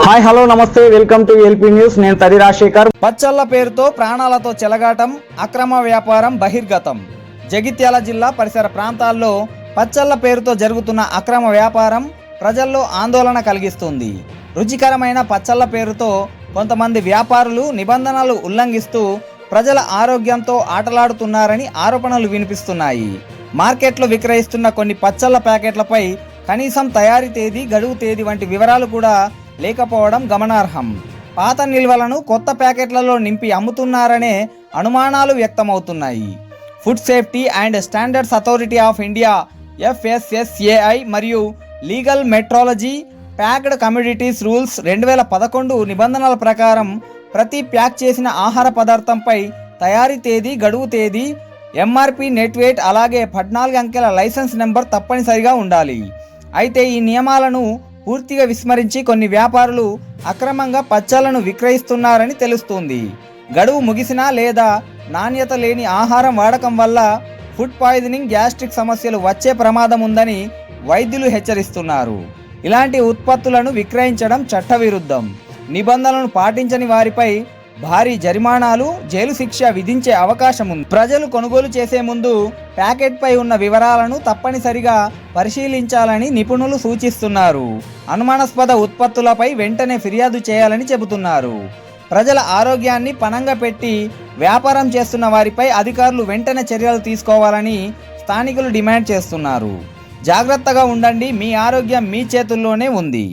Hi hello నమస్తే welcome to LP news. నేను తది రాజశేఖర్. పచ్చళ్ల పేరుతో ప్రాణాలతో చెలగాటం, అక్రమ వ్యాపారం బహిర్గతం. జగిత్యాల జిల్లా పరిసర ప్రాంతాల్లో పచ్చళ్ల పేరుతో జరుగుతున్న అక్రమ వ్యాపారం ప్రజల్లో ఆందోళన కలిగిస్తుంది. రుచికరమైన పచ్చళ్ల పేరుతో కొంతమంది వ్యాపారులు నిబంధనలు ఉల్లంఘిస్తూ ప్రజల ఆరోగ్యంతో ఆటలాడుతున్నారని ఆరోపణలు వినిపిస్తున్నాయి. మార్కెట్లో విక్రయిస్తున్న కొన్ని పచ్చళ్ల ప్యాకెట్లపై కనీసం తయారీ తేదీ, గడువు తేదీ వంటి వివరాలు కూడా లేకపోవడం గమనార్హం. పాత నిల్వలను కొత్త ప్యాకెట్లలో నింపి అమ్ముతున్నారనే అనుమానాలు వ్యక్తమవుతున్నాయి. Food safety and standards authority of India FSSAI మరియు లీగల్ మెట్రాలజీ ప్యాక్డ్ కమ్యూడిటీస్ రూల్స్ 2011 నిబంధనల ప్రకారం ప్రతి ప్యాక్ చేసిన ఆహార పదార్థంపై తయారీ తేదీ, గడువు తేదీ, MRP, నెట్ వెయిట్ అలాగే 14 అంకెల లైసెన్స్ నెంబర్ తప్పనిసరిగా ఉండాలి. అయితే ఈ నియమాలను పూర్తిగా విస్మరించి కొన్ని వ్యాపారులు అక్రమంగా పచ్చళ్లను విక్రయిస్తున్నారని తెలుస్తుంది. గడువు ముగిసినా లేదా నాణ్యత లేని ఆహారం వాడకం వల్ల ఫుడ్ పాయిజనింగ్, గ్యాస్ట్రిక్ సమస్యలు వచ్చే ప్రమాదం ఉందని వైద్యులు హెచ్చరిస్తున్నారు. ఇలాంటి ఉత్పత్తులను విక్రయించడం చట్టవిరుద్ధం. నిబంధనలను పాటించని వారిపై భారీ జరిమానాలు, జైలు శిక్ష విధించే అవకాశం ఉంది. ప్రజలు కొనుగోలు చేసే ముందు ప్యాకెట్పై ఉన్న వివరాలను తప్పనిసరిగా పరిశీలించాలని నిపుణులు సూచిస్తున్నారు. అనుమానాస్పద ఉత్పత్తులపై వెంటనే ఫిర్యాదు చేయాలని చెబుతున్నారు. ప్రజల ఆరోగ్యాన్ని పణంగా పెట్టి వ్యాపారం చేస్తున్న వారిపై అధికారులు వెంటనే చర్యలు తీసుకోవాలని స్థానికులు డిమాండ్ చేస్తున్నారు. జాగ్రత్తగా ఉండండి, మీ ఆరోగ్యం మీ చేతుల్లోనే ఉంది.